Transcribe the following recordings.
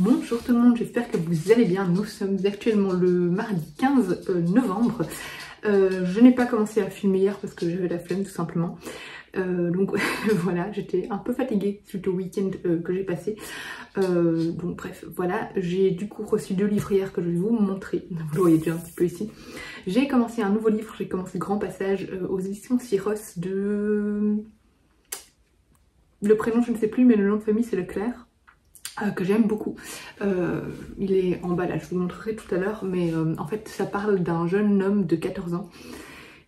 Bonjour tout le monde, j'espère que vous allez bien. Nous sommes actuellement le mardi 15 novembre. Je n'ai pas commencé à filmer hier parce que j'avais la flemme tout simplement. Donc voilà, j'étais un peu fatiguée suite au week-end que j'ai passé. Donc bref, voilà, j'ai du coup reçu 2 livres hier que je vais vous montrer. Vous le voyez déjà un petit peu ici. J'ai commencé un nouveau livre, j'ai commencé Grand Passage aux éditions Syros de... Le prénom je ne sais plus mais le nom de famille c'est Leclerc. Que j'aime beaucoup. Il est en bas là, je vous le montrerai tout à l'heure, mais en fait ça parle d'un jeune homme de 14 ans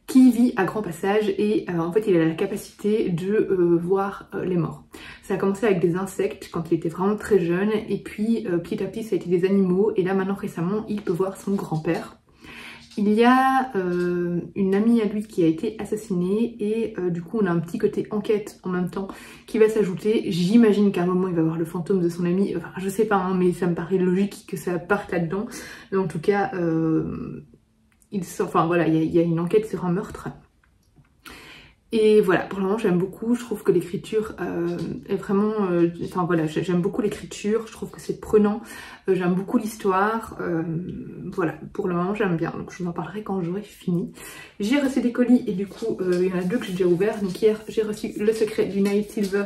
qui vit à Grand Passage et en fait il a la capacité de voir les morts. Ça a commencé avec des insectes quand il était vraiment très jeune et puis petit à petit ça a été des animaux et là maintenant récemment il peut voir son grand-père. Il y a une amie à lui qui a été assassinée et du coup on a un petit côté enquête en même temps qui va s'ajouter. J'imagine qu'à un moment il va voir le fantôme de son ami, enfin je sais pas hein, mais ça me paraît logique que ça parte là-dedans. Mais en tout cas, enfin voilà, il y a une enquête sur un meurtre. Et voilà, pour le moment j'aime beaucoup, je trouve que l'écriture est vraiment... enfin voilà, j'aime beaucoup l'écriture, je trouve que c'est prenant, j'aime beaucoup l'histoire, voilà, pour le moment j'aime bien, donc je vous en parlerai quand j'aurai fini. J'ai reçu des colis et du coup il y en a 2 que j'ai déjà ouverts, donc hier j'ai reçu Le Secret du Night Silver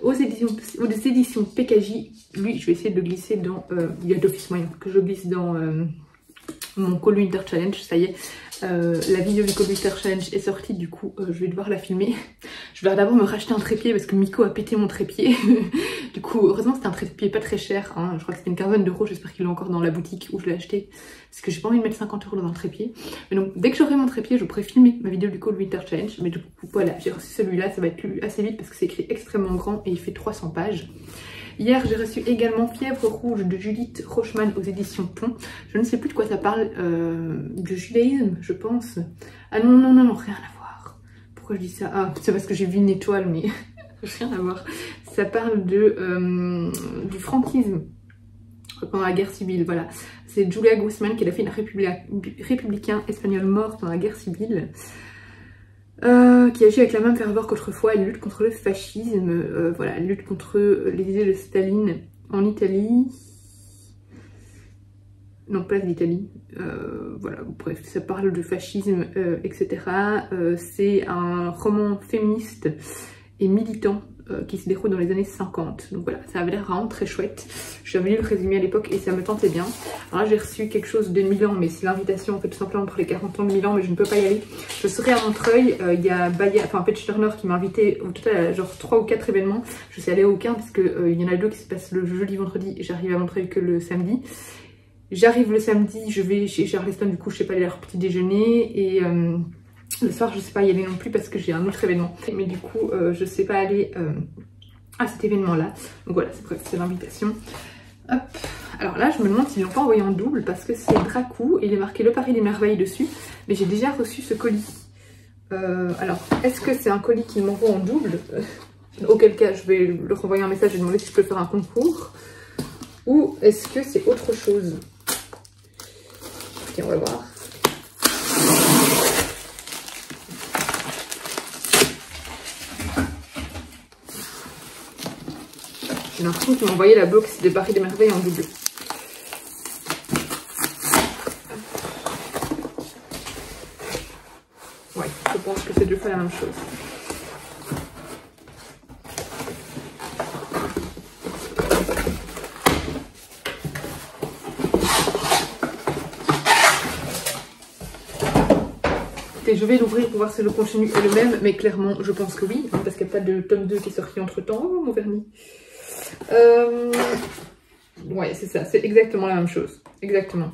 aux éditions PKJ, lui je vais essayer de le glisser dans... il y a d'office moyen que je glisse dans mon Cold Winter Challenge, ça y est. La vidéo du Cold Winter Challenge est sortie, du coup je vais devoir la filmer. Je vais d'abord me racheter un trépied parce que Miko a pété mon trépied. Du coup heureusement c'était un trépied pas très cher, hein. Je crois que c'était une quinzaine d'euros, j'espère qu'il est encore dans la boutique où je l'ai acheté. Parce que j'ai pas envie de mettre 50 € dans un trépied. Mais donc dès que j'aurai mon trépied je pourrai filmer ma vidéo du Cold Winter Challenge. Mais du coup voilà, j'ai reçu celui-là, ça va être lu assez vite parce que c'est écrit extrêmement grand et il fait 300 pages. Hier, j'ai reçu également Fièvre rouge de Judith Rochman aux éditions Pont. Je ne sais plus de quoi ça parle, du judaïsme, je pense. Ah non, non, non, non, rien à voir. Pourquoi je dis ça? Ah, c'est parce que j'ai vu une étoile, mais rien à voir. Ça parle de, du franquisme pendant la guerre civile, voilà. C'est Julia Guzman qui a fait un républicain espagnol mort pendant la guerre civile. Qui agit avec la même ferveur qu'autrefois, elle lutte contre le fascisme, voilà, elle lutte contre les idées de Staline en Italie, non pas d'Italie, voilà, bref, ça parle de fascisme, etc. C'est un roman féministe et militant qui se déroule dans les années 50, donc voilà, ça avait l'air vraiment très chouette. J'avais lu le résumé à l'époque et ça me tentait bien. Alors là j'ai reçu quelque chose de Milan, mais c'est l'invitation en fait tout simplement pour les 40 ans de Milan, mais je ne peux pas y aller. Je serai à Montreuil, il y a Baya, enfin Page Turner qui m'a invité au total à genre 3 ou 4 événements. Je suis allée à aucun parce que il y en a 2 qui se passent le jeudi vendredi et j'arrive à Montreuil que le samedi. J'arrive le samedi, je vais chez Charleston, du coup je sais pas aller à leur petit déjeuner et le soir je sais pas y aller non plus parce que j'ai un autre événement. Mais du coup je sais pas aller à cet événement là. Donc voilà, c'est l'invitation. Hop. Alors là je me demande s'ils l'ont pas envoyé en double parce que c'est Dracou et il est marqué Le Paris des Merveilles dessus. Mais j'ai déjà reçu ce colis. Alors est-ce que c'est un colis qui m'envoie en double? Auquel cas je vais leur envoyer un message et demander si je peux faire un concours. Ou est-ce que c'est autre chose? Ok, on va voir. J'ai l'impression qu'ils m'ont envoyé la box des Paris des Merveilles en double. Ouais, je pense que c'est 2 fois la même chose. Et je vais l'ouvrir pour voir si le contenu est le même, mais clairement je pense que oui, hein, parce qu'il n'y a pas de tome 2 qui est sorti entre temps. Oh mon vernis. Ouais, c'est ça, c'est exactement la même chose. Exactement.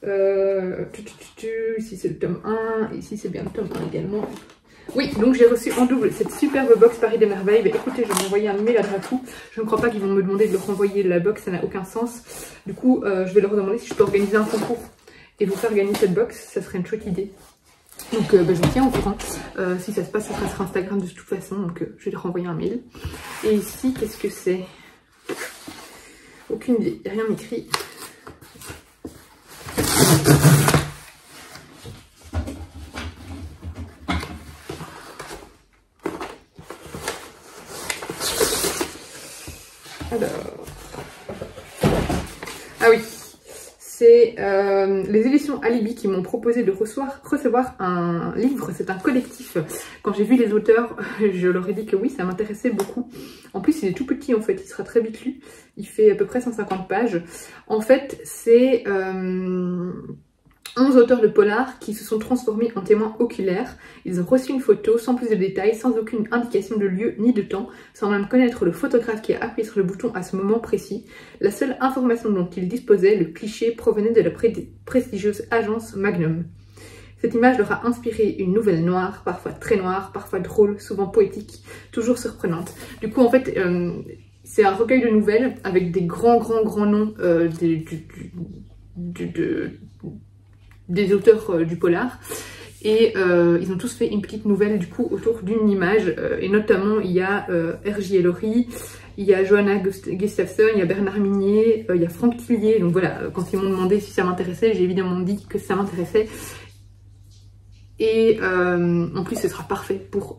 Ici c'est le tome 1, ici c'est bien le tome 1 également. Oui, donc j'ai reçu en double cette superbe box Paris des Merveilles. Bah, écoutez, je vais envoyer un mail à Dracou. Je ne crois pas qu'ils vont me demander de leur renvoyer la box, ça n'a aucun sens. Du coup, je vais leur demander si je peux organiser un concours et vous faire gagner cette box, ça serait une chouette idée. Donc je vous tiens au courant, si ça se passe ça sera sur Instagram de toute façon, donc je vais leur renvoyer un mail. Et ici qu'est-ce que c'est? Aucune idée, rien m'écrit. Alors, Ah oui, c'est les éditions Alibi qui m'ont proposé de recevoir un livre. C'est un collectif. Quand j'ai vu les auteurs, je leur ai dit que oui, ça m'intéressait beaucoup. En plus, il est tout petit en fait, il sera très vite lu. Il fait à peu près 150 pages. En fait, c'est 11 auteurs de polar qui se sont transformés en témoins oculaires. Ils ont reçu une photo sans plus de détails, sans aucune indication de lieu ni de temps, sans même connaître le photographe qui a appuyé sur le bouton à ce moment précis. La seule information dont ils disposaient, le cliché, provenait de la prestigieuse agence Magnum. Cette image leur a inspiré une nouvelle noire, parfois très noire, parfois drôle, souvent poétique, toujours surprenante. Du coup, en fait, c'est un recueil de nouvelles avec des grands noms des auteurs du polar, et ils ont tous fait une petite nouvelle du coup autour d'une image, et notamment il y a R.J. Ellory, il y a Johanna Gustafsson, il y a Bernard Minier, il y a Franck Tillier. Donc voilà, quand ils m'ont demandé si ça m'intéressait, j'ai évidemment dit que ça m'intéressait, et en plus ce sera parfait pour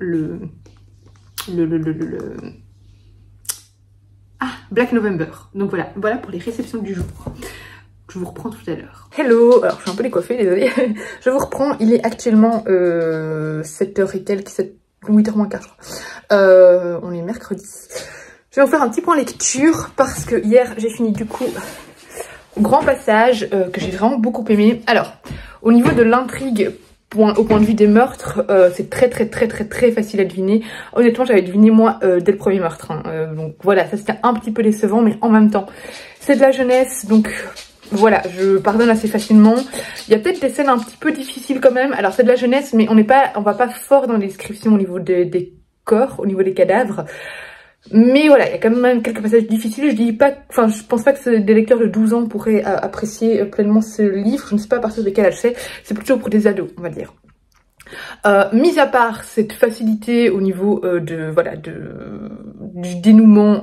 Black November. Donc voilà pour les réceptions du jour. Je vous reprends tout à l'heure. Hello, alors je suis un peu décoiffée, désolée. Je vous reprends, il est actuellement 7h et quelques, 8h moins quart je crois. On est mercredi. Je vais vous faire un petit point lecture parce que hier j'ai fini du coup grand passage que j'ai vraiment beaucoup aimé. Alors, au niveau de l'intrigue, au point de vue des meurtres, c'est très facile à deviner. Honnêtement, j'avais deviné moi dès le premier meurtre. Donc voilà, ça c'était un petit peu décevant, mais en même temps, c'est de la jeunesse, donc voilà, je pardonne assez facilement. Il y a peut-être des scènes un petit peu difficiles quand même. Alors c'est de la jeunesse, mais on va pas fort dans les descriptions au niveau des corps, au niveau des cadavres. Mais voilà, il y a quand même quelques passages difficiles. Je pense pas que des lecteurs de 12 ans pourraient apprécier pleinement ce livre. Je ne sais pas à partir de quel âge c'est plutôt pour des ados, on va dire. Mis à part cette facilité au niveau du dénouement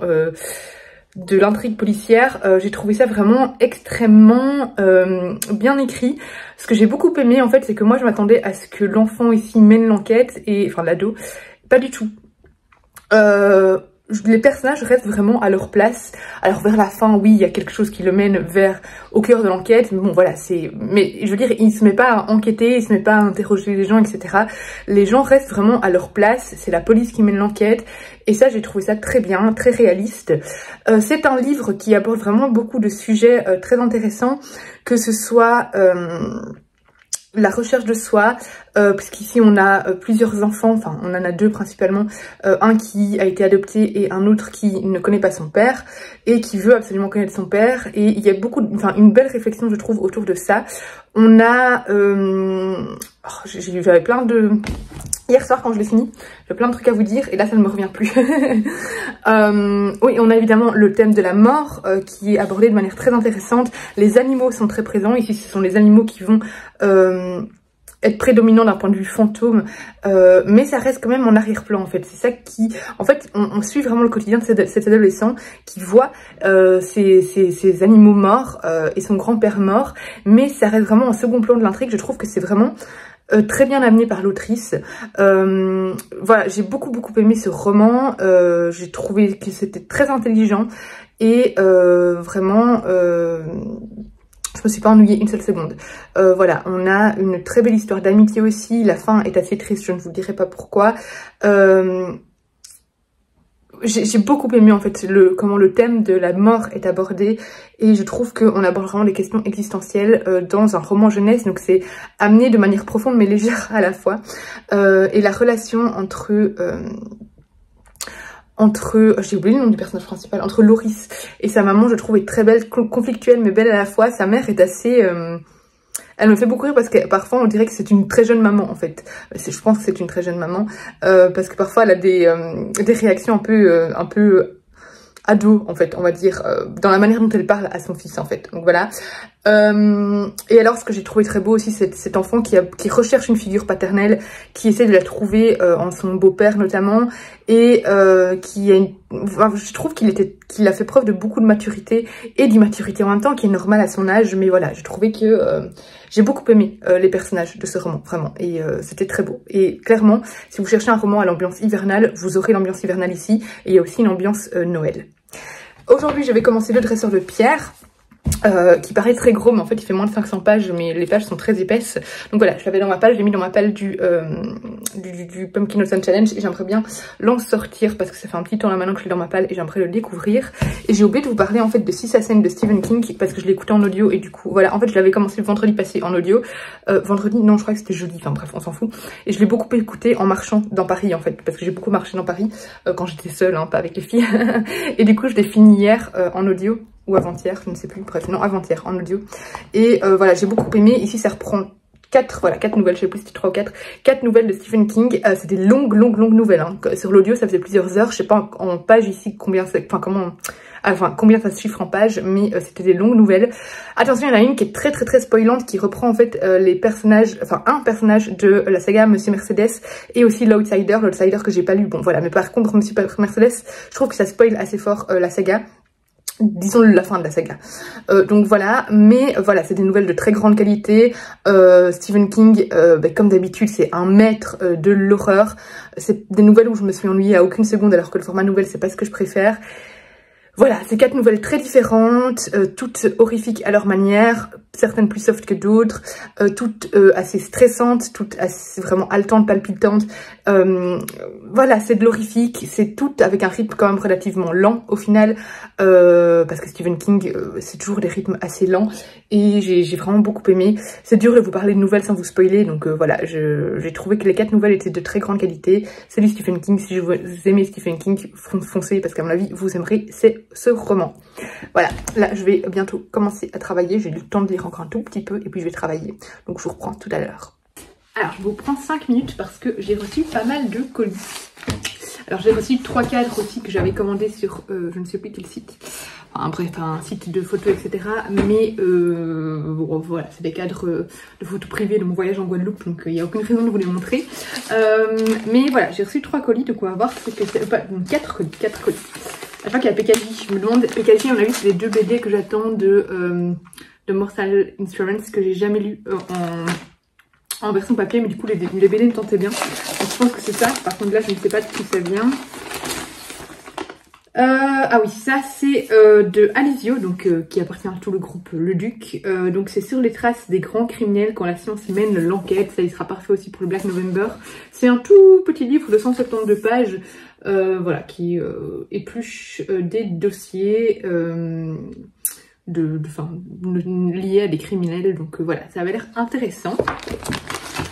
de l'intrigue policière, j'ai trouvé ça vraiment extrêmement bien écrit. Ce que j'ai beaucoup aimé en fait, c'est que moi je m'attendais à ce que l'enfant ici mène l'enquête, enfin l'ado, pas du tout. Les personnages restent vraiment à leur place. Alors vers la fin, oui, il y a quelque chose qui le mène au cœur de l'enquête. Mais bon, voilà, mais je veux dire, il se met pas à enquêter, il se met pas à interroger les gens, etc. Les gens restent vraiment à leur place. C'est la police qui mène l'enquête. Et ça, j'ai trouvé ça très bien, très réaliste. C'est un livre qui aborde vraiment beaucoup de sujets très intéressants, que ce soit la recherche de soi, puisqu'ici on a plusieurs enfants, enfin on en a deux principalement, un qui a été adopté et un autre qui ne connaît pas son père et qui veut absolument connaître son père, et il y a une belle réflexion je trouve autour de ça. On a, j'avais plein de... Hier soir quand je l'ai fini, j'ai plein de trucs à vous dire et là ça ne me revient plus. Oui, on a évidemment le thème de la mort qui est abordé de manière très intéressante. Les animaux sont très présents. Ici ce sont les animaux qui vont être prédominants d'un point de vue fantôme, mais ça reste quand même en arrière-plan en fait. C'est ça qui... En fait, on suit vraiment le quotidien de cet adolescent qui voit ces animaux morts et son grand-père mort, mais ça reste vraiment en second plan de l'intrigue. Je trouve que c'est vraiment... très bien amené par l'autrice. Voilà, j'ai beaucoup aimé ce roman. J'ai trouvé que c'était très intelligent et vraiment je me suis pas ennuyée une seule seconde. Voilà, on a une très belle histoire d'amitié aussi. La fin est assez triste, je ne vous dirai pas pourquoi. J'ai beaucoup aimé en fait comment le thème de la mort est abordé, et je trouve qu'on aborde vraiment des questions existentielles dans un roman jeunesse, donc c'est amené de manière profonde mais légère à la fois. Et la relation entre j'ai oublié le nom du personnage principal, entre Loris et sa maman, je trouve est très belle, conflictuelle mais belle à la fois. Sa mère est assez... Elle me fait beaucoup rire parce que parfois on dirait que c'est une très jeune maman en fait. Je pense que c'est une très jeune maman parce que parfois elle a des réactions un peu ado en fait, on va dire, dans la manière dont elle parle à son fils en fait. Donc voilà. Et alors ce que j'ai trouvé très beau aussi, c'est cet enfant qui recherche une figure paternelle, qui essaie de la trouver en son beau-père notamment, et je trouve qu'il a fait preuve de beaucoup de maturité et d'immaturité en même temps, qui est normal à son âge. Mais voilà, j'ai trouvé que j'ai beaucoup aimé les personnages de ce roman, vraiment, et c'était très beau. Et clairement, si vous cherchez un roman à l'ambiance hivernale, vous aurez l'ambiance hivernale ici, et il y a aussi une ambiance Noël. Aujourd'hui, je vais commencer Le Dresseur de pierre. qui paraît très gros, mais en fait il fait moins de 500 pages, mais les pages sont très épaisses. Donc voilà, je l'avais dans ma palle, je l'ai mis dans ma palle du Pumpkin Autumn Challenge, et j'aimerais bien l'en sortir parce que ça fait un petit temps là maintenant que je l'ai dans ma palle et j'aimerais le découvrir. Et j'ai oublié de vous parler en fait de Six Assassins de Stephen King parce que je l'ai écouté en audio, et du coup voilà, en fait je l'avais commencé le vendredi passé en audio, vendredi, non je crois que c'était jeudi, enfin bref on s'en fout, et je l'ai beaucoup écouté en marchant dans Paris en fait, parce que j'ai beaucoup marché dans Paris quand j'étais seule, hein, pas avec les filles, et du coup je l'ai fini hier en audio. Ou avant-hier, je ne sais plus, bref, non, avant-hier, en audio. Et voilà, j'ai beaucoup aimé. Ici, ça reprend 4 nouvelles, je sais plus si c'était 3 ou 4 nouvelles de Stephen King. C'est des longues nouvelles, hein. Sur l'audio, ça faisait plusieurs heures. Je sais pas en page ici combien ça, combien ça se chiffre en page, mais c'était des longues nouvelles. Attention, il y en a une qui est très spoilante, qui reprend en fait les personnages, enfin un personnage de la saga Monsieur Mercedes, et aussi l'Outsider que j'ai pas lu. Bon voilà, mais par contre Monsieur Mercedes, je trouve que ça spoil assez fort la saga. Disons la fin de la saga. Donc voilà, mais voilà, c'est des nouvelles de très grande qualité. Stephen King, comme d'habitude, c'est un maître de l'horreur. C'est des nouvelles où je me suis ennuyée à aucune seconde, alors que le format nouvelle, c'est pas ce que je préfère. Voilà, c'est 4 nouvelles très différentes, toutes horrifiques à leur manière, certaines plus soft que d'autres, toutes assez stressantes, toutes assez vraiment haletantes, palpitantes. Voilà, c'est de l'horrifique, c'est tout avec un rythme quand même relativement lent au final, parce que Stephen King, c'est toujours des rythmes assez lents, et j'ai vraiment beaucoup aimé. C'est dur de vous parler de nouvelles sans vous spoiler, donc voilà, j'ai trouvé que les 4 nouvelles étaient de très grande qualité. Salut Stephen King, si vous aimez Stephen King, foncez, parce qu'à mon avis, vous aimerez ce roman. Voilà, là je vais bientôt commencer à travailler, j'ai eu le temps de lire encore un tout petit peu et puis je vais travailler, donc je vous reprends tout à l'heure. Alors je vous prends 5 minutes parce que j'ai reçu pas mal de colis. Alors j'ai reçu 3 cadres aussi que j'avais commandés sur je ne sais plus quel site, enfin bref un site de photos etc, mais bon, voilà, c'est des cadres de photos privées de mon voyage en Guadeloupe, donc il n'y a aucune raison de vous les montrer, mais voilà, j'ai reçu 3 colis, de quoi voir ce que c'est, pas 4 colis. À chaque fois qu'il y a PKJ, je me demande, PKJ on a vu c'est les 2 BD que j'attends de Mortal Instruments que j'ai jamais lu en version papier, mais du coup les BD me tentaient bien, donc je pense que c'est ça. Par contre là je ne sais pas de qui ça vient. Ah oui, ça c'est de Alizio, donc qui appartient à tout le groupe Le Duc. Donc c'est sur les traces des grands criminels quand la science mène l'enquête. Ça il sera parfait aussi pour le Black November. C'est un tout petit livre de 172 pages, voilà, qui épluche des dossiers liés à des criminels. Donc voilà, ça avait l'air intéressant.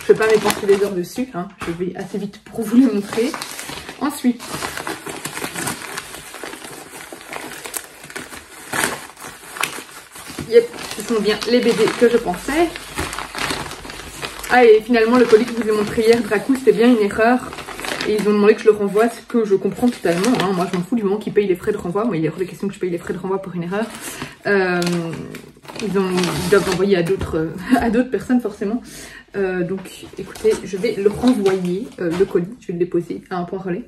Je ne vais pas m'épancher des heures dessus, hein. Je vais assez vite pour vous les montrer. Ensuite, yep, ce sont bien les BD que je pensais. Ah, et finalement le colis que je vous ai montré hier, Dracou, c'était bien une erreur. Et ils ont demandé que je le renvoie, ce que je comprends totalement, hein. Moi je m'en fous du moment qu'ils payent les frais de renvoi. Moi il est hors de question que je paye les frais de renvoi pour une erreur. Ils doivent envoyer à d'autres personnes forcément. Donc écoutez, je vais le renvoyer, le colis, je vais le déposer à un point relais.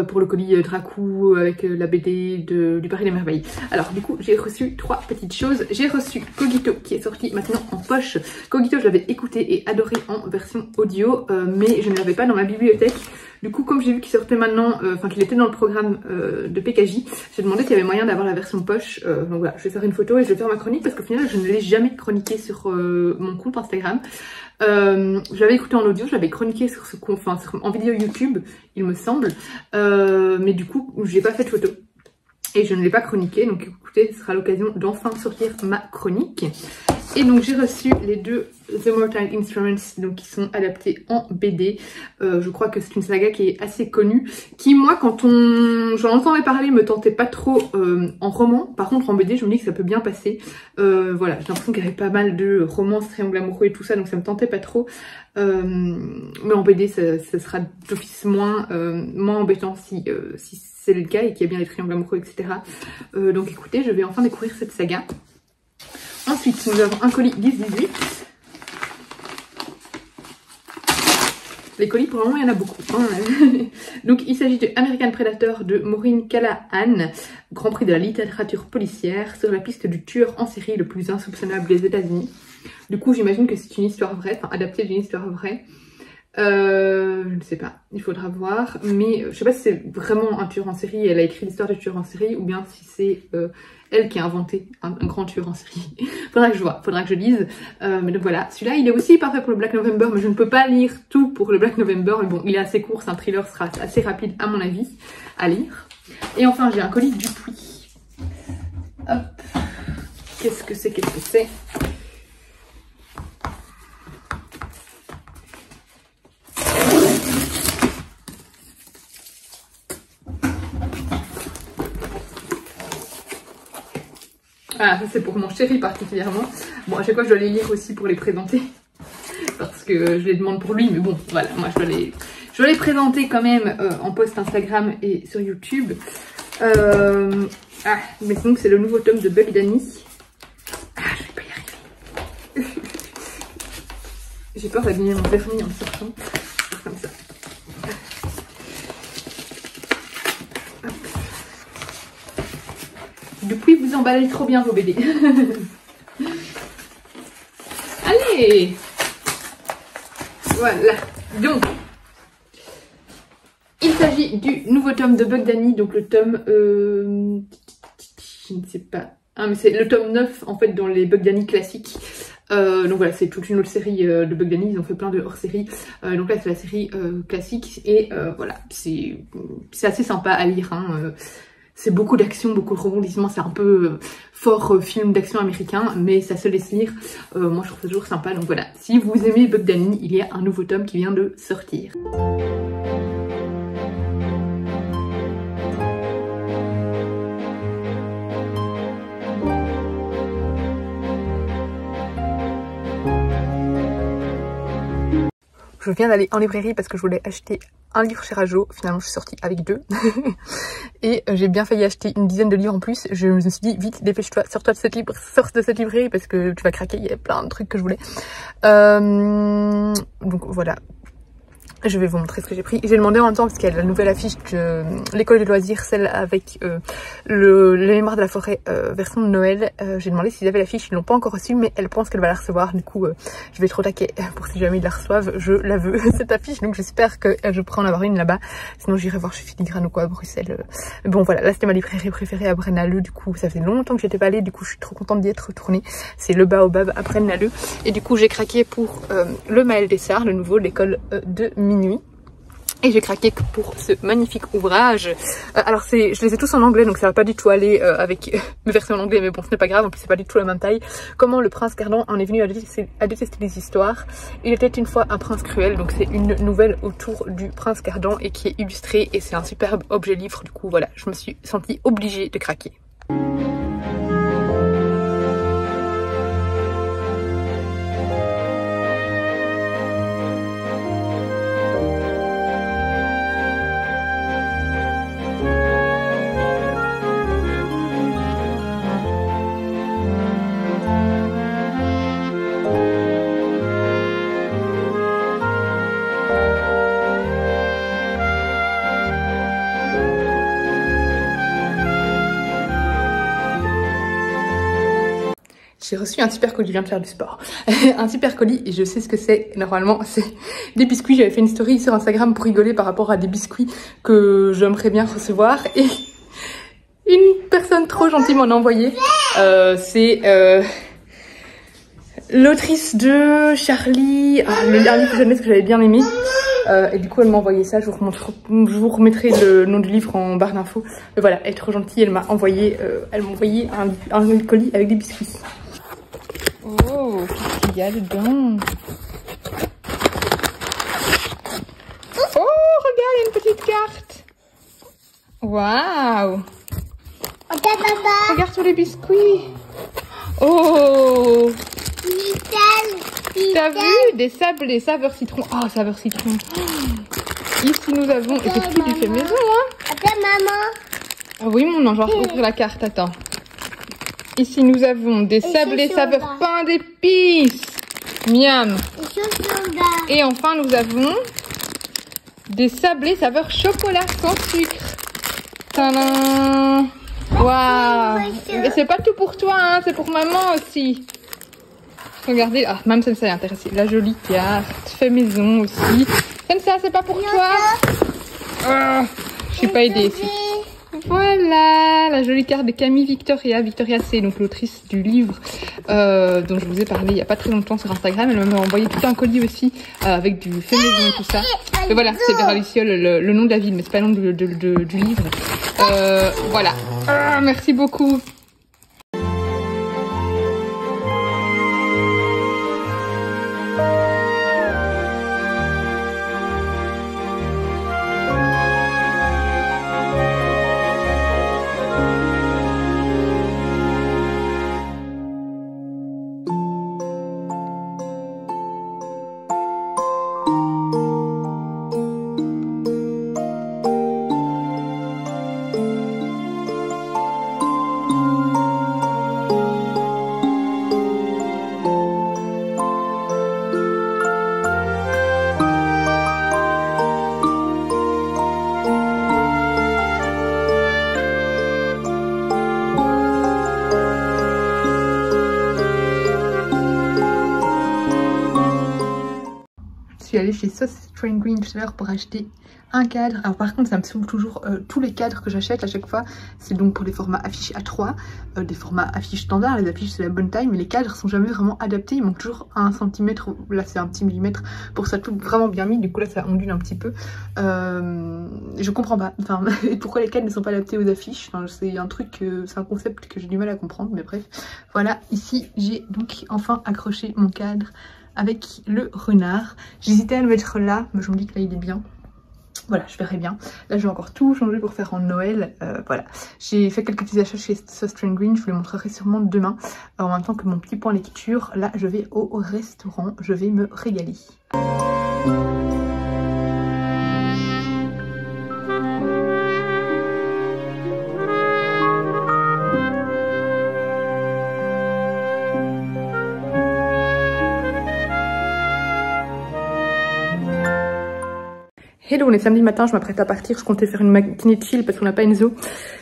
Pour le colis Dracou avec la BD du Paris des Merveilles. Alors du coup j'ai reçu 3 petites choses. J'ai reçu Cogito qui est sorti maintenant en poche. Cogito je l'avais écouté et adoré en version audio, mais je ne l'avais pas dans ma bibliothèque. Du coup comme j'ai vu qu'il sortait maintenant, enfin qu'il était dans le programme de PKJ, j'ai demandé s'il y avait moyen d'avoir la version poche. Donc voilà, je vais faire une photo et je vais faire ma chronique parce qu'au final je ne l'ai jamais chroniqué sur mon compte Instagram. Je l'avais écouté en audio, je l'avais chroniqué sur en vidéo YouTube, il me semble, mais du coup, j'ai pas fait de photo et je ne l'ai pas chroniqué, donc écoutez, ce sera l'occasion d'enfin sortir ma chronique. Et donc j'ai reçu les 2 The Mortal Instruments, donc qui sont adaptés en BD. Je crois que c'est une saga qui est assez connue, qui moi quand j'en entendais parler me tentait pas trop en roman. Par contre en BD je me dis que ça peut bien passer. Voilà, j'ai l'impression qu'il y avait pas mal de romances, triangles amoureux et tout ça, donc ça me tentait pas trop. Mais en BD ça sera d'office moins embêtant si c'est le cas et qu'il y a bien les triangles amoureux, etc. Donc écoutez, je vais enfin découvrir cette saga. Ensuite, nous avons un colis 10-18. Les colis, pour le moment, il y en a beaucoup. Hein. Donc, il s'agit de American Predator de Maureen Callahan, Grand Prix de la littérature policière, sur la piste du tueur en série le plus insoupçonnable des États-Unis. Du coup, j'imagine que c'est une histoire vraie, enfin adaptée d'une histoire vraie. Je ne sais pas, il faudra voir, mais je sais pas si c'est vraiment un tueur en série, elle a écrit l'histoire du tueur en série, ou bien si c'est elle qui a inventé un grand tueur en série. Faudra que je vois, faudra que je lise. Mais donc voilà, celui-là il est aussi parfait pour le Black November, mais je ne peux pas lire tout pour le Black November, mais bon, il est assez court, c'est un thriller, sera assez rapide à mon avis à lire. Et enfin j'ai un colis Dupuis. Hop, qu'est-ce que c'est, Ah, ça c'est pour mon chéri particulièrement. Bon, à chaque fois je dois les lire aussi pour les présenter. Parce que je les demande pour lui, mais bon, voilà, moi je dois les présenter quand même en post Instagram et sur YouTube. Mais donc c'est le nouveau tome de Bug Danny. Ah, je vais pas y arriver. J'ai peur d'abîmer mon permis en sortant. Comme ça. Depuis, vous emballez trop bien vos BD. Allez! Voilà. Donc, il s'agit du nouveau tome de Bug Danny. Donc le tome... je ne sais pas. Ah, mais c'est le tome 9, en fait, dans les Bug Danny classiques. Donc voilà, c'est toute une autre série de Bug Danny. Ils ont fait plein de hors-série. Donc là, c'est la série classique. Et voilà, c'est assez sympa à lire, hein. C'est beaucoup d'action, beaucoup de rebondissements, c'est un peu fort film d'action américain, mais ça se laisse lire. Moi je trouve ça toujours sympa, donc voilà. Si vous aimez Bug Danny, il y a un nouveau tome qui vient de sortir. Je viens d'aller en librairie parce que je voulais acheter un livre chez Rajo. Finalement, je suis sortie avec 2. Et j'ai bien failli acheter une dizaine de livres en plus. Je me suis dit, vite, dépêche-toi, sors de cette librairie parce que tu vas craquer. Il y a plein de trucs que je voulais. Donc voilà. Je vais vous montrer ce que j'ai pris. J'ai demandé en même temps parce qu'il y a la nouvelle affiche de l'école des loisirs, celle avec les mémoires de la forêt version de Noël. J'ai demandé s'ils avaient l'affiche, ils l'ont pas encore reçue, mais elle pense qu'elle va la recevoir. Du coup, je vais trop taquer pour si jamais ils la reçoivent. Je la veux cette affiche, donc j'espère que je pourrai en avoir une là-bas. Sinon, j'irai voir chez Filigrane ou quoi à Bruxelles. Bon voilà, là c'était ma librairie préférée à Braine-l'Alleud. Du coup, ça fait longtemps que j'étais pas allée. Du coup, je suis trop contente d'y être retournée. C'est le Baobab à Braine-l'Alleud. Et du coup, j'ai craqué pour le Maël Dessart, le nouveau, l'école de minuit. Et j'ai craqué pour ce magnifique ouvrage. Alors je les ai tous en anglais, donc ça va pas du tout aller avec mes versions en anglais, mais bon, ce n'est pas grave, en plus c'est pas du tout la même taille. Comment le prince Cardan en est venu à détester les histoires. Il était une fois un prince cruel, donc c'est une nouvelle autour du prince Cardan et qui est illustrée, et c'est un superbe objet livre. Du coup voilà, je me suis sentie obligée de craquer. J'ai reçu un super colis, je viens de faire du sport. Un super colis et je sais ce que c'est. Normalement, c'est des biscuits. J'avais fait une story sur Instagram pour rigoler par rapport à des biscuits que j'aimerais bien recevoir. Et une personne trop gentille m'en a envoyé. C'est l'autrice de Charlie, le dernier livre jeunesse que j'avais bien aimé. Et du coup, elle m'a envoyé ça. Je vous remettrai le nom du livre en barre d'infos. Mais voilà, elle est trop gentille. Elle m'a envoyé un colis avec des biscuits. Oh, qu'est-ce qu'il y a dedans? Oh, regarde, il y a une petite carte. Waouh. Regarde tous les biscuits. Oh. T'as vu? Des sablés, saveur citron. Oh, saveur citron. Ici, nous avons... Et c'est tout du fait maison, hein? Attends, maman. Ah oui, mon ange, on va ouvrir la carte, attends. Ici, nous avons des sablés saveur pain d'épices. Miam. Et enfin, nous avons des sablés saveur chocolat sans sucre. Tadam. Waouh. Mais c'est pas tout pour toi, hein, c'est pour maman aussi. Regardez, ah, même ça est intéressée. La jolie carte fait maison aussi. Comme ça, c'est pas pour toi. Oh, je suis pas aidée ici. Voilà, la jolie carte de Camille Victoria. Victoria, c'est donc l'autrice du livre dont je vous ai parlé il n'y a pas très longtemps sur Instagram. Elle m'a envoyé tout un colis aussi avec du fait maison et tout ça. Et voilà, c'est vers Luciole le nom de la ville, mais c'est pas le nom du livre. Voilà. Ah, merci beaucoup. Je suis allée chez Sauce Train Green tout à l'heure pour acheter un cadre. Alors par contre ça me saoule toujours, tous les cadres que j'achète à chaque fois, c'est donc pour les formats affiches A3, des formats affiches standards, les affiches c'est la bonne taille, mais les cadres sont jamais vraiment adaptés, il manque toujours 1 cm, là c'est un petit millimètre pour que ça soit vraiment bien mis, du coup là ça ondule un petit peu. Je comprends pas, enfin pourquoi les cadres ne sont pas adaptés aux affiches, enfin, c'est un truc, c'est un concept que j'ai du mal à comprendre, mais bref. Voilà, ici j'ai donc enfin accroché mon cadre avec le renard. J'hésitais à le mettre là, mais je me dis que là il est bien. Voilà, je verrai bien. Là, je vais encore tout changer pour faire en Noël. Voilà, j'ai fait quelques petits achats chez Sauce Train Green. Je vous les montrerai sûrement demain. En même temps que mon petit point lecture. Là, je vais au restaurant. Je vais me régaler. Hello, on est samedi matin, je m'apprête à partir, je comptais faire une matinée de chill parce qu'on n'a pas Enzo.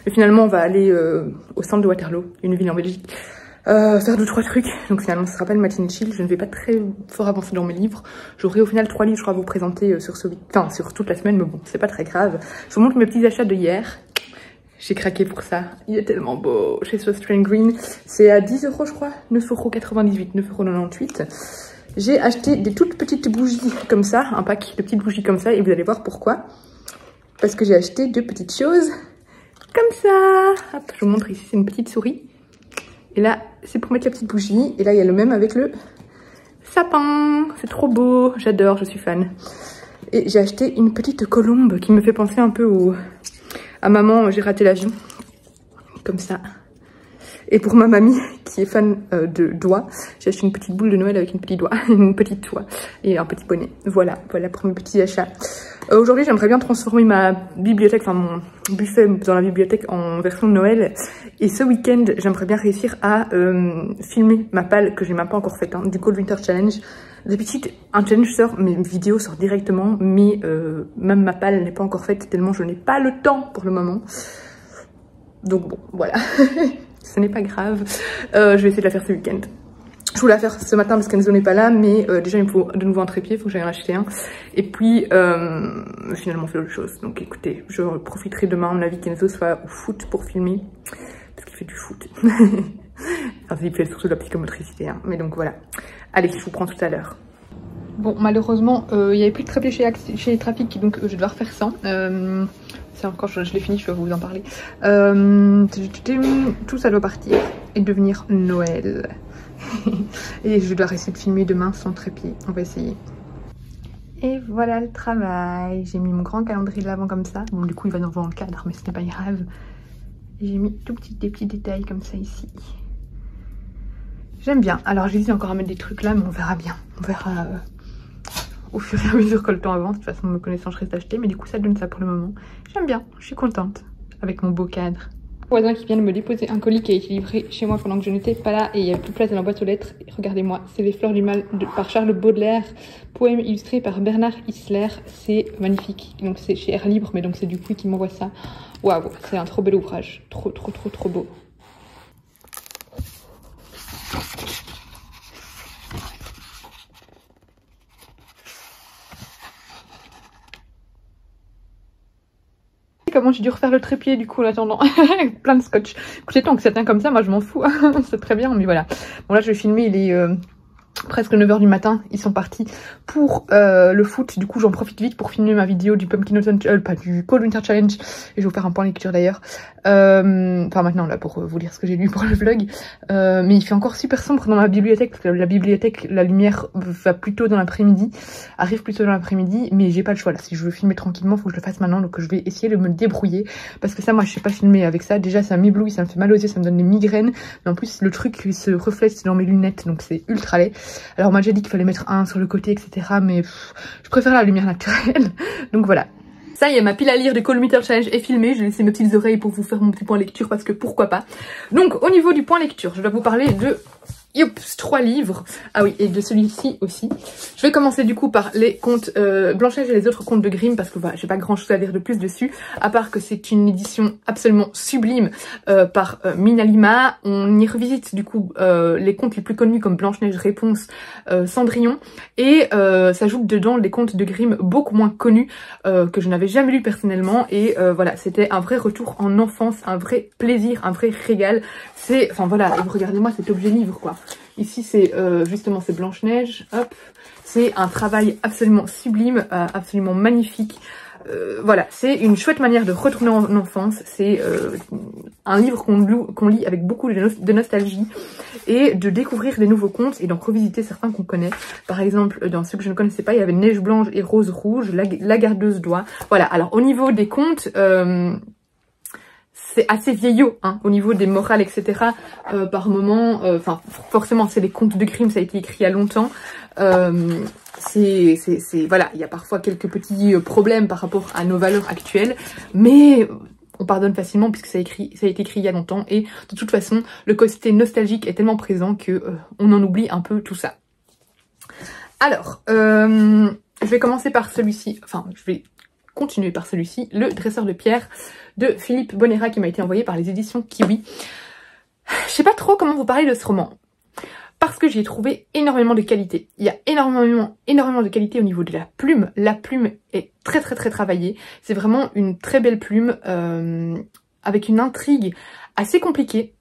Mais finalement on va aller au centre de Waterloo, une ville en Belgique, faire 2-3 trucs. Donc finalement ce sera pas une matinée de chill, je ne vais pas très fort avancer dans mes livres. J'aurai au final 3 livres je crois à vous présenter sur sur toute la semaine, mais bon c'est pas très grave. Je vous montre mes petits achats de hier. J'ai craqué pour ça, il est tellement beau chez Sauce Train Green. C'est à 10 € je crois, 9,98 €, 9,98 €. J'ai acheté des toutes petites bougies comme ça, un pack de petites bougies comme ça, et vous allez voir pourquoi. Parce que j'ai acheté 2 petites choses comme ça. Hop, je vous montre ici, c'est une petite souris. Et là, c'est pour mettre la petite bougie. Et là, il y a le même avec le sapin. C'est trop beau, j'adore, je suis fan. Et j'ai acheté une petite colombe qui me fait penser un peu à maman, j'ai raté l'avion. Comme ça. Et pour ma mamie, qui est fan de doigts, j'ai acheté une petite boule de Noël avec une petite doigt, une petite soie et un petit bonnet. Voilà, voilà pour mes petits achats. Aujourd'hui, j'aimerais bien transformer ma bibliothèque, enfin mon buffet dans la bibliothèque en version de Noël. Et ce week-end, j'aimerais bien réussir à filmer ma palle que j'ai même pas encore faite, hein, du Cold Winter Challenge. D'habitude, un challenge sort, mes vidéos sortent directement, mais même ma palle n'est pas encore faite tellement je n'ai pas le temps pour le moment. Donc bon, voilà. Ce n'est pas grave, je vais essayer de la faire ce week-end. Je voulais la faire ce matin parce qu'Enzo n'est pas là, mais déjà il me faut de nouveau un trépied, il faut que j'aille en acheter un. Et puis finalement on fait autre chose. Donc écoutez, je profiterai demain à mon avis qu'Enzo soit au foot pour filmer, parce qu'il fait du foot. Enfin il fait surtout de la psychomotricité, hein. Mais donc voilà. Allez, je vous prends tout à l'heure. Bon, malheureusement, il n'y avait plus de trépied chez Trafic, donc je dois refaire ça. Quand je l'ai fini, je vais vous en parler. Tout ça doit partir et devenir Noël. Et je dois essayer de filmer demain sans trépied. On va essayer. Et voilà le travail. J'ai mis mon grand calendrier de l'avant comme ça. Bon, du coup, il va dans le cadre, mais ce n'est pas grave. J'ai mis des petits détails comme ça ici. J'aime bien. Alors, j'hésite encore à mettre des trucs là, mais on verra bien. On verra au fur et à mesure que le temps avance. De toute façon, me connaissant, je reste acheter. Mais du coup, ça donne ça pour le moment. J'aime bien. Je suis contente avec mon beau cadre. Voisin qui vient de me déposer un colis qui a été livré chez moi pendant que je n'étais pas là et il n'y avait plus de place dans la boîte aux lettres. Regardez-moi, c'est Les Fleurs du Mal par Charles Baudelaire, poème illustré par Bernard Isler. C'est magnifique. Donc c'est chez Air Libre, mais donc c'est du Puy qui m'envoie ça. Waouh, c'est un trop bel ouvrage. Trop beau. Comment j'ai dû refaire le trépied du coup en attendant, avec plein de scotch. Écoutez, tant que ça tient comme ça, moi je m'en fous, c'est très bien, mais voilà. Bon là je vais filmer, il est presque 9 h du matin, ils sont partis pour le foot, du coup j'en profite vite pour filmer ma vidéo du Pumpkin Autumn, pas du Cold Winter Challenge, et je vais vous faire un point lecture d'ailleurs, enfin maintenant là pour vous lire ce que j'ai lu pour le vlog, mais il fait encore super sombre dans ma bibliothèque, parce que la bibliothèque, la lumière va plutôt dans l'après-midi, arrive plutôt dans l'après-midi, mais j'ai pas le choix là, si je veux filmer tranquillement, faut que je le fasse maintenant, donc je vais essayer de me débrouiller, parce que ça moi je sais pas filmer avec ça, déjà ça m'éblouit, ça me fait mal aux yeux, ça me donne des migraines, mais en plus le truc il se reflète dans mes lunettes, donc c'est ultra laid. Alors on m'a déjà dit qu'il fallait mettre un sur le côté, etc. Mais je préfère la lumière naturelle. Donc voilà. Ça y est, ma pile à lire du Cold Winter Challenge est filmée. Je vais laisser mes petites oreilles pour vous faire mon petit point lecture parce que pourquoi pas. Donc au niveau du point lecture, je dois vous parler de... Youps, 3 livres. Ah oui, et de celui-ci aussi. Je vais commencer du coup par les contes Blanche-Neige et les autres contes de Grimm parce que voilà, j'ai pas grand chose à dire de plus dessus, à part que c'est une édition absolument sublime par Mina Lima. On y revisite du coup les contes les plus connus comme Blanche-Neige, Réponse, Cendrillon, et s'ajoutent dedans des contes de Grimm beaucoup moins connus que je n'avais jamais lus personnellement, et voilà, c'était un vrai retour en enfance, un vrai plaisir, un vrai régal. C'est, enfin voilà, regardez-moi cet objet livre quoi. Ici c'est justement c'est Blanche-Neige, hop, c'est un travail absolument sublime, absolument magnifique. Voilà, c'est une chouette manière de retourner en enfance, c'est un livre qu'on lit avec beaucoup de nostalgie et de découvrir des nouveaux contes et d'en revisiter certains qu'on connaît. Par exemple, dans ceux que je ne connaissais pas, il y avait Neige Blanche et Rose Rouge, La Gardeuse d'Oie. Voilà, alors au niveau des contes... c'est assez vieillot, hein, au niveau des morales, etc. Par moment, enfin, forcément, c'est les contes de Grimm, ça a été écrit il y a longtemps. Voilà, il y a parfois quelques petits problèmes par rapport à nos valeurs actuelles, mais on pardonne facilement puisque ça a été écrit il y a longtemps. Et de toute façon, le côté nostalgique est tellement présent que on en oublie un peu tout ça. Alors, je vais commencer par celui-ci, enfin, je vais continuer par celui-ci, Le Dresseur de Pierre de Philippe Bonera, qui m'a été envoyé par les éditions Kiwi. Je sais pas trop comment vous parler de ce roman, parce que j'y ai trouvé énormément de qualité. Il y a énormément de qualité au niveau de la plume. La plume est très travaillée. C'est vraiment une très belle plume, avec une intrigue assez compliquée.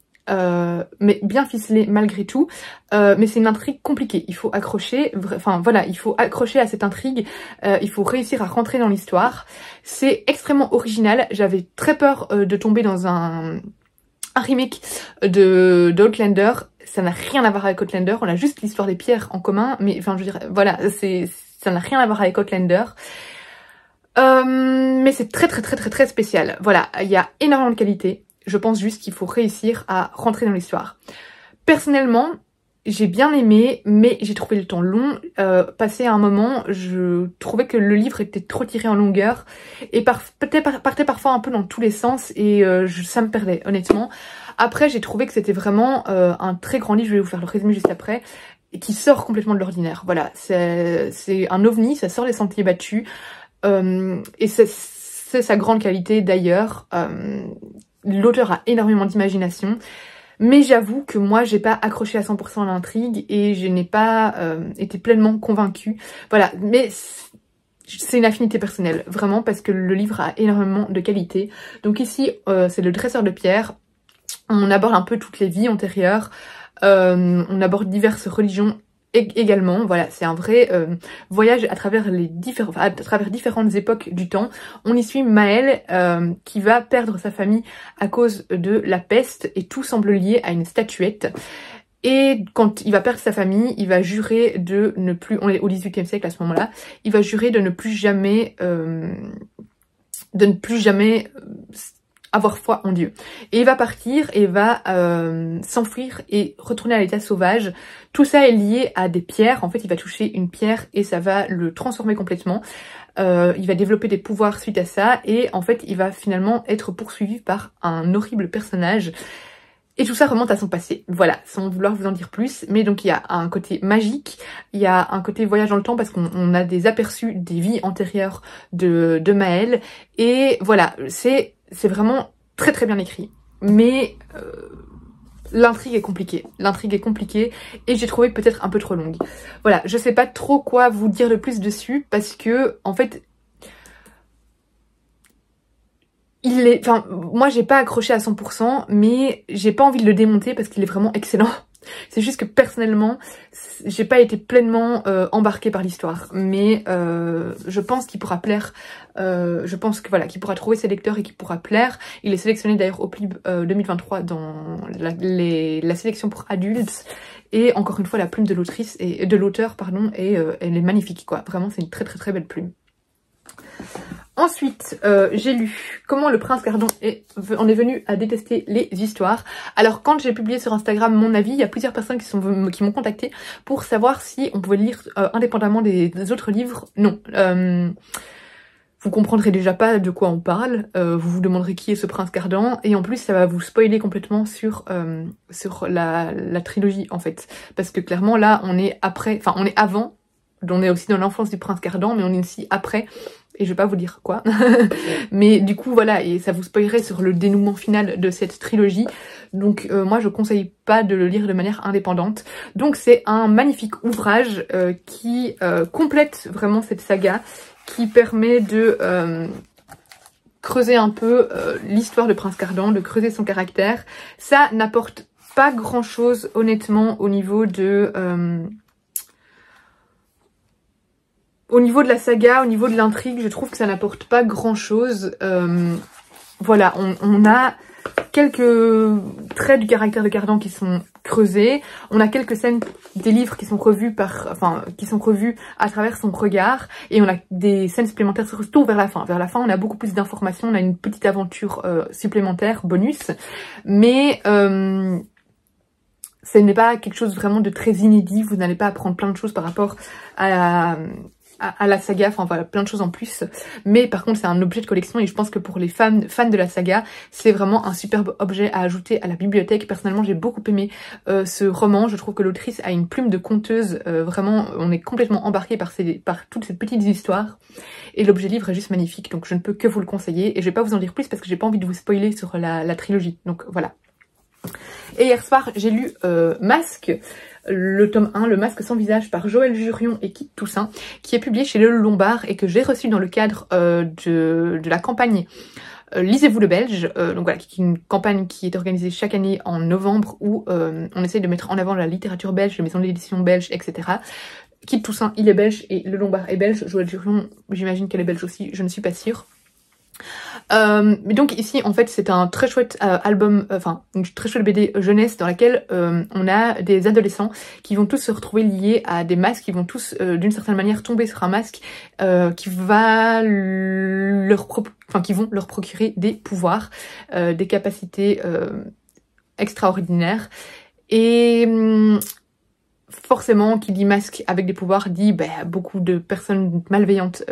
Mais bien ficelé malgré tout, mais c'est une intrigue compliquée, il faut accrocher, enfin voilà, il faut accrocher à cette intrigue, il faut réussir à rentrer dans l'histoire. C'est extrêmement original, j'avais très peur de tomber dans un remake de Outlander, ça n'a rien à voir avec Outlander, on a juste l'histoire des pierres en commun, mais enfin je veux dire, voilà, ça n'a rien à voir avec Outlander. Mais c'est très spécial, voilà, il y a énormément de qualité. Je pense juste qu'il faut réussir à rentrer dans l'histoire. Personnellement, j'ai bien aimé, mais j'ai trouvé le temps long. Passé à un moment, je trouvais que le livre était trop tiré en longueur et partait parfois un peu dans tous les sens et ça me perdait, honnêtement. Après, j'ai trouvé que c'était vraiment un très grand livre, je vais vous faire le résumé juste après, qui sort complètement de l'ordinaire. Voilà, c'est un ovni, ça sort des sentiers battus et c'est sa grande qualité d'ailleurs. L'auteur a énormément d'imagination, mais j'avoue que moi j'ai pas accroché à 100% à l'intrigue et je n'ai pas été pleinement convaincue. Voilà, mais c'est une affinité personnelle, vraiment, parce que le livre a énormément de qualité. Donc ici, c'est Le Dresseur de Pierre. On aborde un peu toutes les vies antérieures, on aborde diverses religions également. Voilà, c'est un vrai voyage à travers différentes époques du temps. On y suit Maël qui va perdre sa famille à cause de la peste et tout semble lié à une statuette. Et quand il va perdre sa famille, il va jurer de ne plus, on est au XVIIIe siècle à ce moment-là, il va jurer de ne plus jamais avoir foi en Dieu. Et il va partir et va s'enfuir et retourner à l'état sauvage. Tout ça est lié à des pierres. En fait, il va toucher une pierre et ça va le transformer complètement. Il va développer des pouvoirs suite à ça. Et en fait, il va finalement être poursuivi par un horrible personnage. Et tout ça remonte à son passé. Voilà, sans vouloir vous en dire plus. Mais donc, il y a un côté magique. Il y a un côté voyage dans le temps parce qu'on a des aperçus des vies antérieures de Maël. Et voilà, c'est vraiment très bien écrit. Mais l'intrigue est compliquée. L'intrigue est compliquée et j'ai trouvé peut-être un peu trop longue. Voilà, je sais pas trop quoi vous dire de plus dessus parce que, en fait, enfin, moi j'ai pas accroché à 100%, mais j'ai pas envie de le démonter parce qu'il est vraiment excellent. C'est juste que personnellement, j'ai pas été pleinement embarquée par l'histoire, mais je pense qu'il pourra plaire. Je pense que voilà, qu'il pourra trouver ses lecteurs et qu'il pourra plaire. Il est sélectionné d'ailleurs au PLIB 2023 dans la sélection pour adultes. Et encore une fois, la plume de l'autrice et de l'auteur, pardon, et elle est magnifique quoi. Vraiment, c'est une très très très belle plume. Ensuite, j'ai lu Comment le prince Cardon en est venu à détester les histoires. Alors quand j'ai publié sur Instagram mon avis, il y a plusieurs personnes qui m'ont contacté pour savoir si on pouvait lire indépendamment des autres livres. Non. Vous comprendrez déjà pas de quoi on parle, vous vous demanderez qui est ce prince Cardon, et en plus ça va vous spoiler complètement sur la trilogie en fait. Parce que clairement là on est après, enfin on est avant, on est aussi dans l'enfance du prince Cardon, mais on est aussi après. Et je vais pas vous dire quoi. Mais du coup, voilà, et ça vous spoilerait sur le dénouement final de cette trilogie. Donc moi, je conseille pas de le lire de manière indépendante. Donc c'est un magnifique ouvrage qui complète vraiment cette saga, qui permet de creuser un peu l'histoire de Prince Cardon, de creuser son caractère. Ça n'apporte pas grand-chose, honnêtement, au niveau de la saga, au niveau de l'intrigue, je trouve que ça n'apporte pas grand chose. Voilà, on a quelques traits du caractère de Cardon qui sont creusés. On a quelques scènes des livres qui sont revues à travers son regard. Et on a des scènes supplémentaires, surtout vers la fin. Vers la fin, on a beaucoup plus d'informations. On a une petite aventure supplémentaire, bonus. Mais ce n'est pas quelque chose vraiment de très inédit. Vous n'allez pas apprendre plein de choses par rapport à la saga, enfin voilà, plein de choses en plus. Mais par contre, c'est un objet de collection et je pense que pour les fans de la saga, c'est vraiment un superbe objet à ajouter à la bibliothèque. Personnellement, j'ai beaucoup aimé ce roman. Je trouve que l'autrice a une plume de conteuse. Vraiment, on est complètement embarqué par toutes ces petites histoires. Et l'objet livre est juste magnifique. Donc je ne peux que vous le conseiller. Et je vais pas vous en dire plus parce que j'ai pas envie de vous spoiler sur la trilogie. Donc voilà. Et hier soir, j'ai lu Masque, le tome 1, Le Masque sans visage, par Joël Jurion et Kit Toussaint, qui est publié chez Le Lombard et que j'ai reçu dans le cadre de la campagne Lisez-vous le Belge, donc voilà, qui est une campagne qui est organisée chaque année en novembre où on essaye de mettre en avant la littérature belge, les maisons d'édition belges, etc. Kit Toussaint, il est belge et Le Lombard est belge. Joël Jurion, j'imagine qu'elle est belge aussi, je ne suis pas sûre. Mais donc ici en fait c'est un très chouette album, enfin une très chouette BD jeunesse dans laquelle on a des adolescents qui vont tous se retrouver liés à des masques, qui vont tous d'une certaine manière tomber sur un masque qui vont leur procurer des pouvoirs, des capacités extraordinaires. Et forcément, qui dit masque avec des pouvoirs dit beaucoup de personnes malveillantes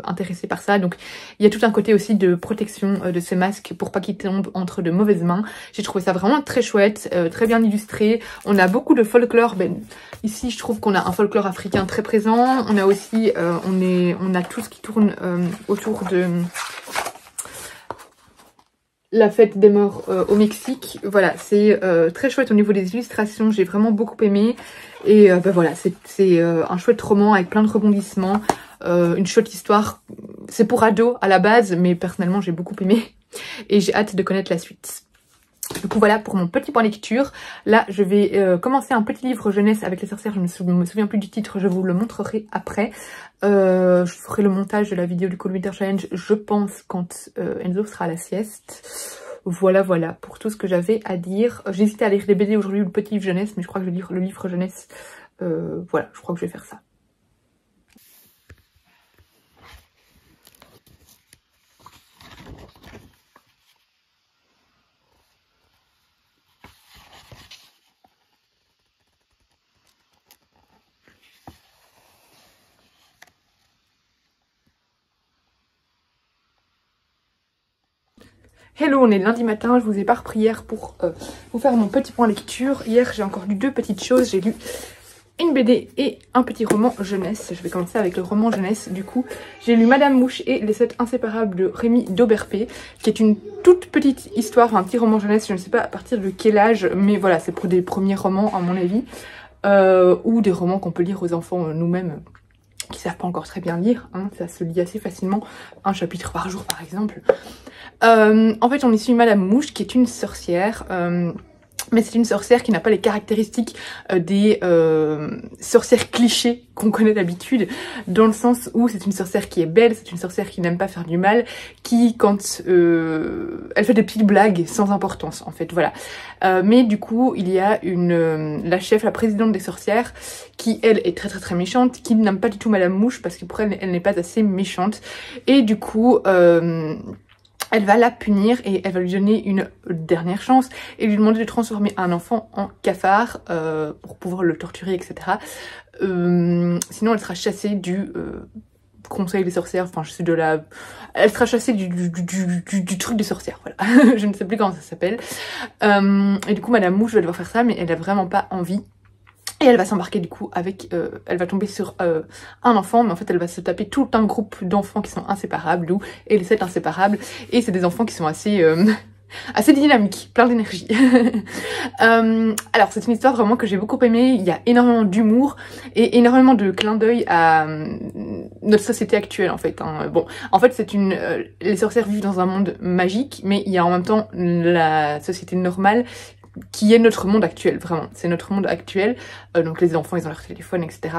intéressées par ça. Donc il y a tout un côté aussi de protection de ces masques pour pas qu'ils tombent entre de mauvaises mains. J'ai trouvé ça vraiment très chouette, très bien illustré. On a beaucoup de folklore. Ici, je trouve qu'on a un folklore africain très présent. On a aussi, on a tout ce qui tourne autour de la fête des morts au Mexique. Voilà, c'est très chouette au niveau des illustrations, j'ai vraiment beaucoup aimé. Et voilà, c'est un chouette roman avec plein de rebondissements, une chouette histoire. C'est pour ados à la base, mais personnellement j'ai beaucoup aimé. Et j'ai hâte de connaître la suite. Du coup voilà pour mon petit point lecture. Là je vais commencer un petit livre jeunesse avec les sorcières, je ne me souviens plus du titre, je vous le montrerai après. Je ferai le montage de la vidéo du Cold Winter Challenge, je pense, quand Enzo sera à la sieste. Voilà pour tout ce que j'avais à dire. J'hésitais à lire des BD aujourd'hui ou le petit livre jeunesse, mais je crois que je vais lire le livre jeunesse. Voilà, je crois que je vais faire ça. Hello, on est lundi matin, je vous ai pas repris hier pour vous faire mon petit point lecture. Hier j'ai encore lu deux petites choses, j'ai lu une BD et un petit roman jeunesse. Je vais commencer avec le roman jeunesse du coup. J'ai lu Madame Mouche et les 7 inséparables de Rémi Dauberpé, qui est une toute petite histoire, un petit roman jeunesse, je ne sais pas à partir de quel âge, mais voilà, c'est pour des premiers romans à mon avis, ou des romans qu'on peut lire aux enfants nous-mêmes. qui savent pas encore très bien lire, hein, ça se lit assez facilement, un chapitre par jour par exemple. En fait on y suit Madame Mouche qui est une sorcière, mais c'est une sorcière qui n'a pas les caractéristiques des sorcières clichés qu'on connaît d'habitude, dans le sens où c'est une sorcière qui est belle, c'est une sorcière qui n'aime pas faire du mal, qui quand elle fait des petites blagues sans importance en fait, voilà. Mais du coup il y a la chef, la présidente des sorcières, qui elle est très méchante, qui n'aime pas du tout Madame Mouche parce que pour elle, elle n'est pas assez méchante, et du coup elle va la punir et elle va lui donner une dernière chance et lui demander de transformer un enfant en cafard pour pouvoir le torturer, etc. Sinon elle sera chassée du conseil des sorcières, enfin je sais de la... Elle sera chassée du truc des sorcières, voilà. Je ne sais plus comment ça s'appelle. Et du coup Madame Mouche va devoir faire ça, mais elle a vraiment pas envie. Et elle va s'embarquer du coup avec, elle va tomber sur un enfant, mais en fait elle va se taper tout un groupe d'enfants qui sont inséparables, Lou et les 7 inséparables, et c'est des enfants qui sont assez assez dynamiques, plein d'énergie. Alors c'est une histoire vraiment que j'ai beaucoup aimée, il y a énormément d'humour et énormément de clins d'œil à notre société actuelle en fait, hein. Bon, en fait c'est les sorcières vivent dans un monde magique, mais il y a en même temps la société normale qui est notre monde actuel, vraiment, c'est notre monde actuel, donc les enfants ils ont leur téléphone, etc.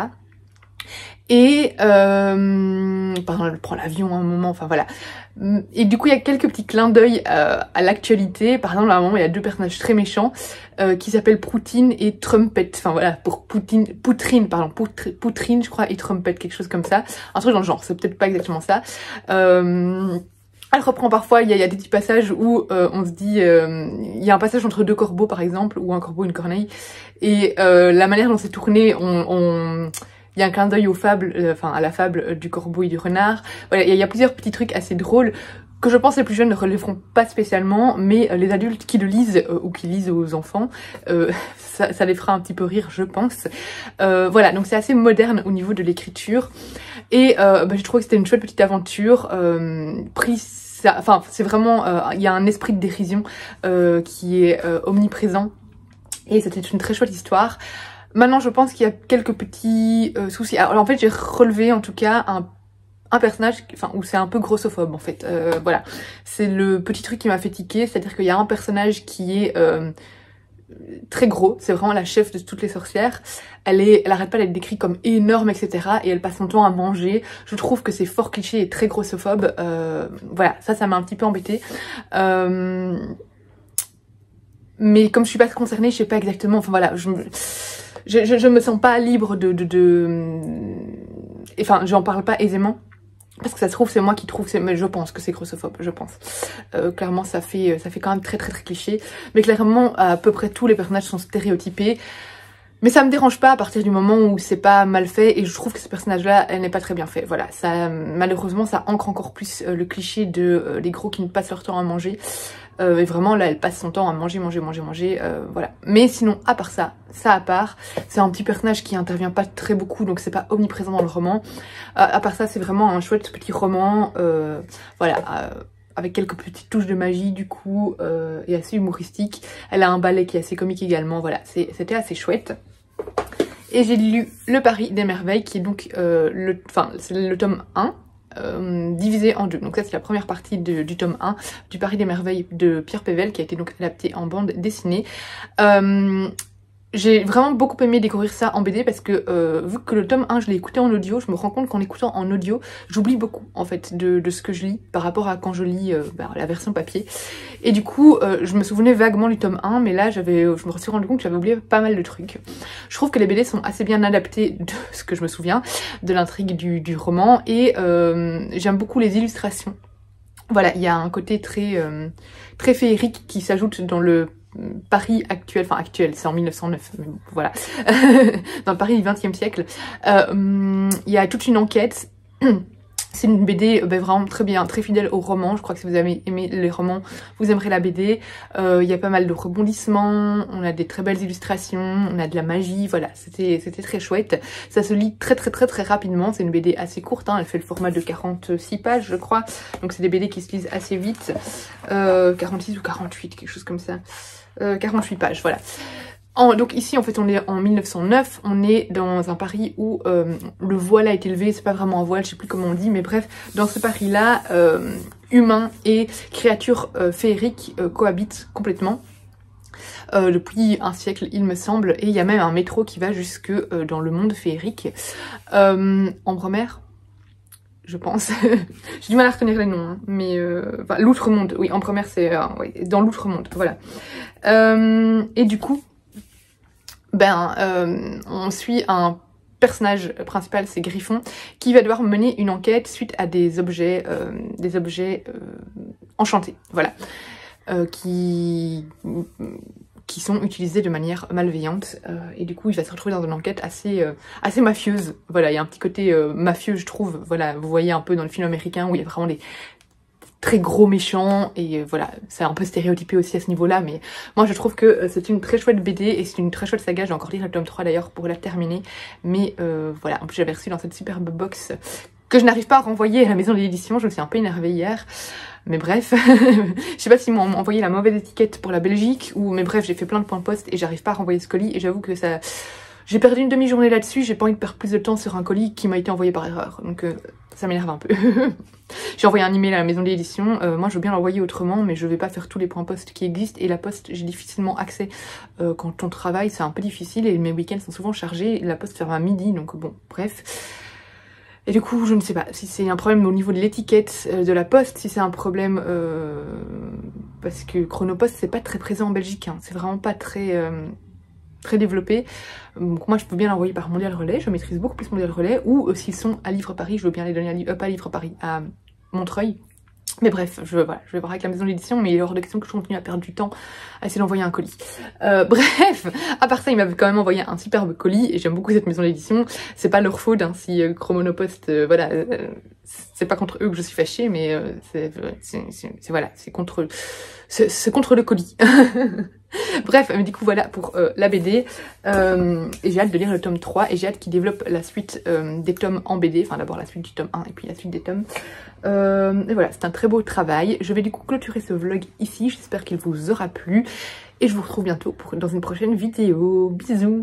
Et par exemple elle prend l'avion à un moment, enfin voilà. Et du coup il y a quelques petits clins d'œil à l'actualité. Par exemple à un moment il y a 2 personnages très méchants qui s'appellent Proutine et Trumpet, enfin voilà, pour Poutrine je crois, et Trumpet, quelque chose comme ça, un truc dans le genre, c'est peut-être pas exactement ça. Elle reprend parfois, il y a des petits passages où on se dit, il y a un passage entre 2 corbeaux par exemple, ou un corbeau et une corneille, et la manière dont c'est tourné, il y a un clin d'œil aux fables, enfin à la fable du corbeau et du renard. Voilà, il y a plusieurs petits trucs assez drôles que je pense les plus jeunes ne relèveront pas spécialement, mais les adultes qui le lisent ou qui lisent aux enfants, ça les fera un petit peu rire, je pense. Voilà, donc c'est assez moderne au niveau de l'écriture, et j'ai trouvé que c'était une chouette petite aventure prise. Enfin, c'est vraiment, il y a un esprit de dérision qui est omniprésent, et c'était une très chouette histoire. Maintenant, je pense qu'il y a quelques petits soucis. Alors, en fait, j'ai relevé en tout cas un personnage, enfin, où c'est un peu grossophobe en fait. Voilà, c'est le petit truc qui m'a fait tiquer, c'est-à-dire qu'il y a un personnage qui est très gros, c'est vraiment la chef de toutes les sorcières. Elle arrête pas d'être décrite comme énorme, etc. Et elle passe son temps à manger. Je trouve que c'est fort cliché et très grossophobe. Voilà, ça m'a un petit peu embêtée. Mais comme je suis pas concernée, je sais pas exactement. Enfin voilà, je me sens pas libre enfin, j'en parle pas aisément. Parce que ça se trouve, c'est moi qui trouve, mais je pense que c'est grossophobe, je pense. Clairement, ça fait quand même très cliché. Mais clairement, à peu près tous les personnages sont stéréotypés. Mais ça me dérange pas à partir du moment où c'est pas mal fait, et je trouve que ce personnage-là, elle n'est pas très bien fait. Voilà, ça, malheureusement, ça ancre encore plus le cliché de les gros qui ne passent leur temps à manger. Et vraiment, là, elle passe son temps à manger, voilà. Mais sinon, à part ça à part, c'est un petit personnage qui intervient pas très beaucoup, donc c'est pas omniprésent dans le roman. À part ça, c'est vraiment un chouette petit roman, voilà, avec quelques petites touches de magie du coup, et assez humoristique. Elle a un ballet qui est assez comique également, voilà, c'était assez chouette. Et j'ai lu Le Paris des Merveilles, qui est donc c'est le tome 1. Divisé en 2. Donc ça c'est la première partie du tome 1 du Paris des Merveilles de Pierre Pével, qui a été donc adapté en bande dessinée. J'ai vraiment beaucoup aimé découvrir ça en BD parce que vu que le tome 1 je l'ai écouté en audio, je me rends compte qu'en écoutant en audio, j'oublie beaucoup en fait de ce que je lis par rapport à quand je lis la version papier. Et du coup, je me souvenais vaguement du tome 1, mais là je me suis rendu compte que j'avais oublié pas mal de trucs. Je trouve que les BD sont assez bien adaptés de ce que je me souviens, de l'intrigue du roman, et j'aime beaucoup les illustrations. Voilà, il y a un côté très féerique qui s'ajoute dans le Paris actuel, enfin actuel, c'est en 1909, mais bon, voilà, dans le Paris du XXe siècle. Il y a toute une enquête. C'est une BD vraiment très bien, très fidèle au roman. Je crois que si vous avez aimé les romans, vous aimerez la BD. Il y a pas mal de rebondissements, on a des très belles illustrations, on a de la magie, voilà, c'était très chouette. Ça se lit très rapidement, c'est une BD assez courte, hein, elle fait le format de 46 pages je crois. Donc c'est des BD qui se lisent assez vite, 46 ou 48, quelque chose comme ça. 48 pages, voilà. Donc ici en fait on est en 1909, on est dans un Paris où le voile a été levé, c'est pas vraiment un voile, je sais plus comment on dit, mais bref, dans ce Paris-là, humains et créatures féeriques cohabitent complètement. Depuis un siècle il me semble, et il y a même un métro qui va jusque dans le monde féerique. Ambremer, je pense. J'ai du mal à retenir les noms, hein, mais enfin, l'outre-monde, oui, Ambremer c'est oui, dans l'outre-monde, voilà. Et du coup, on suit un personnage principal, c'est Griffon, qui va devoir mener une enquête suite à des objets enchantés, voilà, qui sont utilisés de manière malveillante, et du coup il va se retrouver dans une enquête assez mafieuse, voilà, il y a un petit côté mafieux je trouve, voilà, vous voyez un peu dans le film américain où il y a vraiment des très gros méchants, et voilà, c'est un peu stéréotypé aussi à ce niveau-là, mais moi je trouve que c'est une très chouette BD, et c'est une très chouette saga, j'ai encore lire le tome 3 d'ailleurs pour la terminer, mais voilà, en plus j'avais reçu dans cette superbe box, que je n'arrive pas à renvoyer à la maison de l'édition, je me suis un peu énervée hier, mais bref, je sais pas s'ils m'ont envoyé la mauvaise étiquette pour la Belgique, ou mais bref, j'ai fait plein de points de poste, et j'arrive pas à renvoyer ce colis, et j'avoue que ça... J'ai perdu une demi-journée là-dessus, j'ai pas envie de perdre plus de temps sur un colis qui m'a été envoyé par erreur, donc ça m'énerve un peu. J'ai envoyé un email à la maison de l'édition, moi je veux bien l'envoyer autrement, mais je vais pas faire tous les points poste qui existent, et la poste j'ai difficilement accès quand on travaille, c'est un peu difficile, et mes week-ends sont souvent chargés, la poste ferme à midi, donc bon, bref. Et du coup, je ne sais pas si c'est un problème au niveau de l'étiquette de la poste, si c'est un problème parce que Chronopost c'est pas très présent en Belgique, hein, c'est vraiment pas très développé. Donc moi je peux bien l'envoyer par Mondial Relais, je maîtrise beaucoup plus Mondial Relais, ou s'ils sont à Livre Paris, je veux bien les donner à pas à Livre Paris, à Montreuil. Mais bref, je vais voir avec la maison d'édition, mais il est hors de question que je continue à perdre du temps à essayer d'envoyer un colis. Bref, à part ça, il m'avait quand même envoyé un superbe colis, et j'aime beaucoup cette maison d'édition. C'est pas leur faute, hein, si Chronopost, voilà, c'est pas contre eux que je suis fâchée, mais voilà, c'est contre le colis. Bref, mais du coup voilà pour la BD, et j'ai hâte de lire le tome 3, et j'ai hâte qu'ils développent la suite des tomes en BD, enfin d'abord la suite du tome 1 et puis la suite des tomes. Et voilà, c'est un très beau travail. Je vais du coup clôturer ce vlog ici, j'espère qu'il vous aura plu, et je vous retrouve bientôt dans une prochaine vidéo. Bisous!